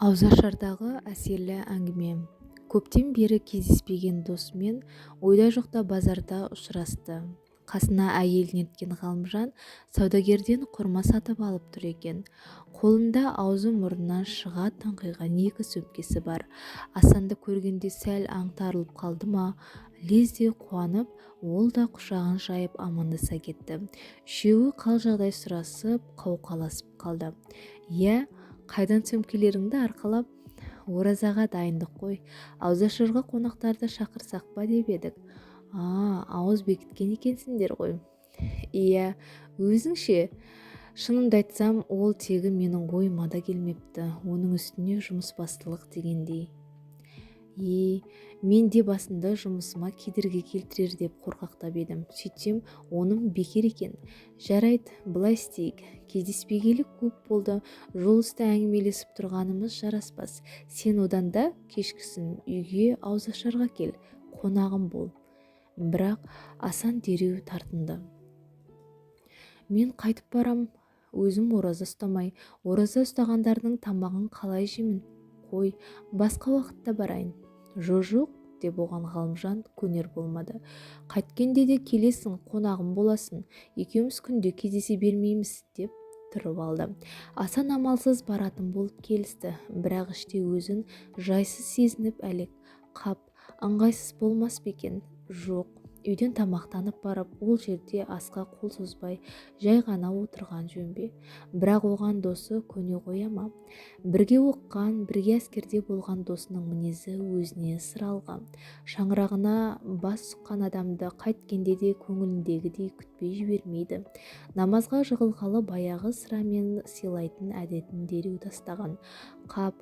Ауызашардағы әсерлі әңгіме. Көптен бері кездеспеген досымен ойда жоқта базарда ұшырасты. Қасына әйелін ерткен Ғалымжан саудагерден құрма сатып алып тұр екен. Қолында аузы мұрнынан шыға таңқиған екі сөмкесі бар. Асанды көргенде сәл аңтарылып қалды ма, лезде қуанып, ол да құшағын жайып амандаса кетті. Үшеуі қал-жағдай сұрасып, қауқаласып қалды. Иә, қайдан сөмкелеріңді арқалап? Оразаға дайындық қой. Ауызашарға қонақтарды шақырсақ па деп едік. Ауыз бекіткен екенсіңдер ғой. Иә, өзіңше? Шынымды айтсам, ол тегі менің ойыма да келмепті. Оның үстіне жұмысбастылық дегендей. Мен де басында жұмысыма кедергі келтірер деп қорқақтап едім. Сөйтсем, оным бекер екен. Жарайды, былай істейік. Кездеспегелі көп болды. Жол үсті әңгімелесіп тұрғанымыз жараспас. Сен одан да кешкісін үйге ауызашарға кел, қонағым бол. Бірақ Асан дереу тартынды. Мен қайтып барам, өзім ораза ұстамай. Ораза ұстағандардың тамағын қалай жеймін? Қой, басқа уақытта барайын. Жоқ, деп оған Ғалымжан көнер болмады. Қайткенде де келесің, қонағым боласың. Екеуміз күнде кездесе бермейміз, деп тұрып алды. Асан амалсыз баратын болып келісті, бірақ іште өзін жайсыз сезініп әлек. Ыңғайсыз болмас па екен? Жоқ. Үйден тамақтанып барып, ол жерде асқа қол созбай, жай ғана отырған жөн бе? Бірақ оған досы көне қоя ма? Бірге оққан, бірге әскерде болған досының мінезі өзіне сыр алған. Шаңырағына бас сұққан адамды қайткенде де көңіліндегідей күтпей жібермейді. Намазға жығылғалы баяғы sıрамен сыйлайтын әдетін дереу тастаған.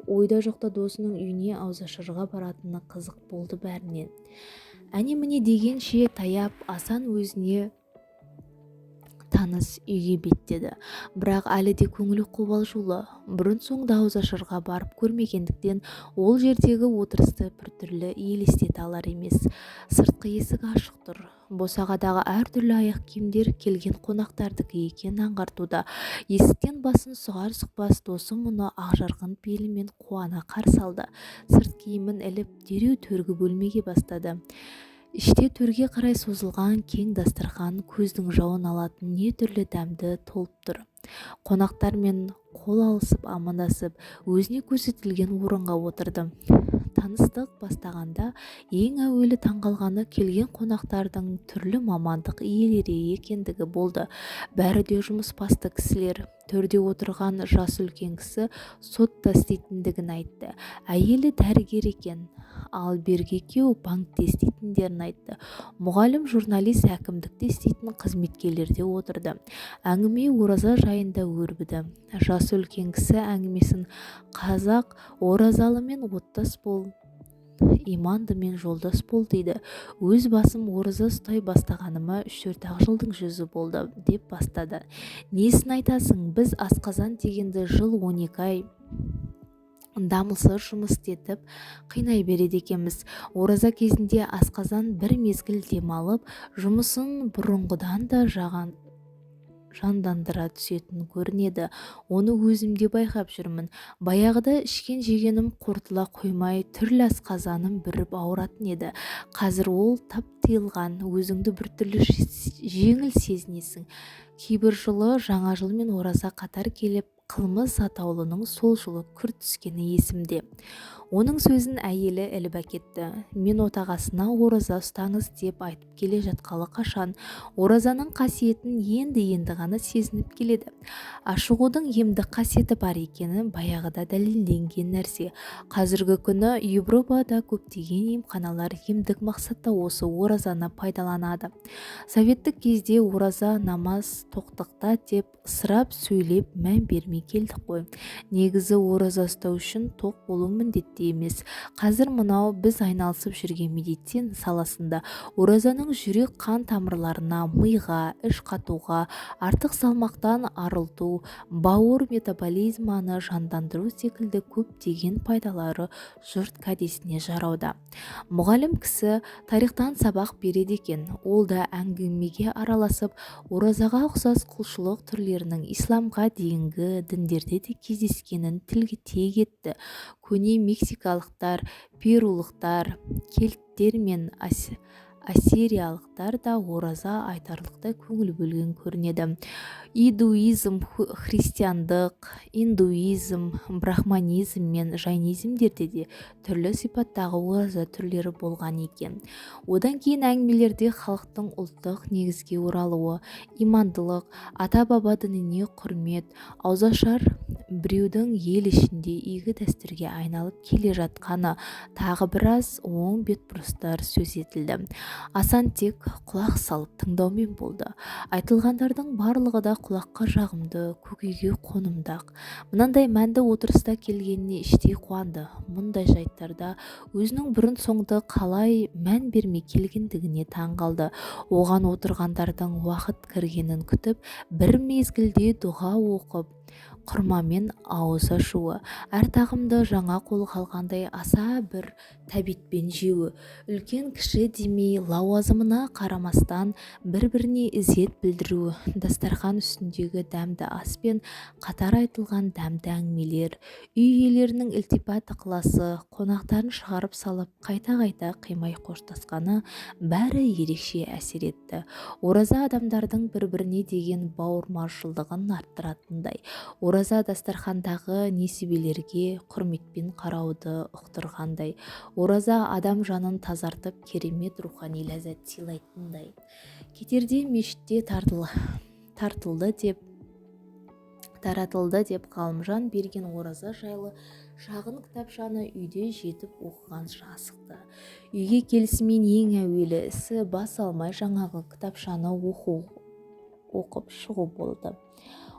Ойда жоқта досының үйіне ауызашарға баратыны қызық болды бәрінен. Әне-міне дегенше таяп, Асан өзіне таныс үйге беттеді. Бірақ әлі де көңілі қобалжулы. Бұрын-соңды ауызашарға барып көрмегендіктен ол жердегі отырысты біртүрлі елестете алар емес. Сыртқы есік ашық тұр. Босағадағы әртүрлі аяқ киімдер келген қонақтардікі екенін аңғартуда. Есіктен басын сұғар-сұқпас досы мұны ақжарқын пейілімен қуана қарсы алды. Сырт киімін іліп, дереу төргі бөлмеге бастады. Іште төрге қарай созылған кең дастархан көздің жауын алатын не түрлі дәмді толып тұр. Қонақтармен қол алысып амандасып, өзіне көрсетілген орынға отырды. Таныстық бастағанда ең әуелі таңғалғаны келген қонақтардың түрлі мамандық иелері екендігі болды. Бәрі де жұмысбасты кісілер. Төрде отырған жасы үлкен кісі сотта істейтіндігін айтты. Әйелі дәрігер екен, ал бергі екеуі банкте істейтіндерін айтты. Мұғалім, журналист, әкімдікте істейтін қызметкерлерде отырды. Әңгіме ораза жайында өрбіді. Жасы үлкен кісі әңгімесін қазақ оразалымен оттас бол, имандымен жолдас бол дейді. Өз басым ораза ұстай бастағаныма 3-4 жылдың жүзі болды, деп бастады. Несін айтасың, біз асқазан дегенді жыл 12 ай дамылсыз жұмыс істетіп қинай береді екенбіз. Ораза кезінде асқазан бір мезгіл демалып, жұмысын бұрынғыдан да жандандыра түсетін көрінеді. Оны өзімде байқап жүрмін. Баяғыда ішкен жегенім қортыла қоймай, түрлі асқазаным бүріп ауыратын еді. Қазір ол тап тыйылған, өзіңді біртүрлі жеңіл сезінесің. Кейбір жылы жаңа жыл мен ораза қатар келіп, қылмыс атаулының сол жылы күрт түскені есімде. Оның сөзін әйелі іліп әкетті. Мен отағасына ораза ұстаңыз деп айтып келе жатқалы қашан. Оразаның қасиетін енді ғана сезініп келеді. Ашығудың емдік қасиеті бар екені баяғыда дәлелденген нәрсе. Қазіргі күні Европада көптеген емханалар емдік мақсатта осы оразаны пайдаланады. Советтік кезде ораза намаз тоқтықта деп ысырап сөйлеп мән бермей келдік қой. Негізі ораза ұстау үшін тоқ болу міндетті де емес. Қазір мынау біз айналысып жүрген медицина саласында оразаның жүрек қан тамырларына, миға, іш қатуға, артық салмақтан арылту, бауыр метаболизманы жандандыру секілді көптеген пайдалары жұрт кәдесіне жарауда. Мұғалім кісі тарихтан сабақ береді екен. Ол да әңгімеге араласып, оразаға ұқсас құлшылық түрлерінің исламға дейінгі діндерде де кездескенін тілге тиек етті. Көне мексикалықтар, перулықтар, кельттер мен ассириялықтар да ораза айтарлықтай көңіл бөлген көрінеді. Иудаизм, христиандық, индуизм, брахманизм мен жайнизмдерде де түрлі сипаттағы ораза түрлері болған екен. Одан кейін әңгімелерде халықтың ұлттық негізге оралуы, имандылық, ата-баба дініне құрмет, ауызашар біреудің ел ішінде игі дәстүрге айналып келе жатқаны, тағы біраз оң бетбұрыстар сөз етілді. Асан тек құлақ салып тыңдаумен болды. Айтылғандардың барлығы да құлаққа жағымды, көкейге қонымдақ. Мынандай мәнді отырыста келгеніне іштей қуанды. Мұндай жайттарда өзінің бұрын соңды қалай мән бермей келгендігіне таң қалды. Оған отырғандардың уақыт кіргенін күтіп, бір мезгілде дұға оқып, құрмамен ауыз ашуы, әр тағамды жаңа қолға алғандай аса бір тәбетпен жеуі, үлкен кіші демей лауазымына қарамастан бір-біріне ізет білдіруі, дастархан үстіндегі дәмді ас пен қатар айтылған дәмді әңгімелер, үй иелерінің ілтипат ықыласы, қонақтарын шығарып салып қайта-қайта қимай қоштасқаны бәрі ерекше әсер етті. Ораза адамдардың бір-біріне деген бауырмашылдығын арттыратындай, ораза дастархандағы несібелерге құрметпен қарауды ұқтырғандай, ораза адам жанын тазартып керемет рухани ләззат сыйлайтындай. Кетерде мешітте таратылды деп Ғалымжан берген ораза жайлы шағын кітапшаны үйде жетіп оқығанша асықты. Үйге келісімен ең әуелі ісі бас алмай жаңағы кітапшаны оқып шығу болды.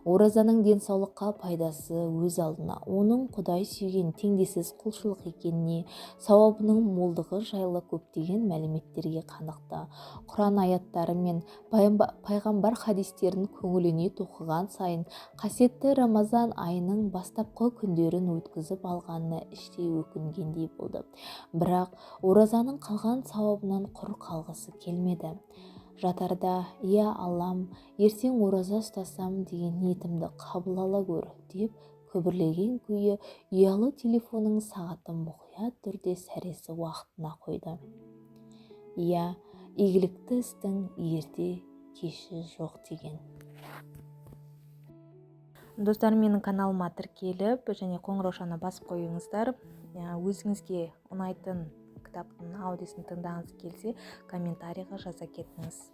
Оразаның денсаулыққа пайдасы өз алдына, оның Құдай сүйген теңдессіз құлшылық екеніне, сауабының молдығы жайлы көптеген мәліметтерге қанықты. Құран аяттары мен пайғамбар хадистерін көңіліне тоқыған сайын қасиетті Рамазан айының бастапқы күндерін өткізіп алғанына іштей өкінгендей болды. Бірақ оразаның қалған сауабынан құр қалғысы келмеді. Жатарда, «Иә Аллам, ертең ораза ұстасам деген ниетімді қабыл ала көр» деп күбірлеген күйі ұялы телефонның сағатын мұқият түрде сәресі уақытына қойды. Иә, игілікті істің ерте кеші жоқ деген. Достар, менің каналыма тіркеліп және қоңыраушаны басып қойыңыздар. Өзіңізге ұнайтын кітаптың аудиосын тыңдағыңыз келсе, комментарийға жаза кетіңіз.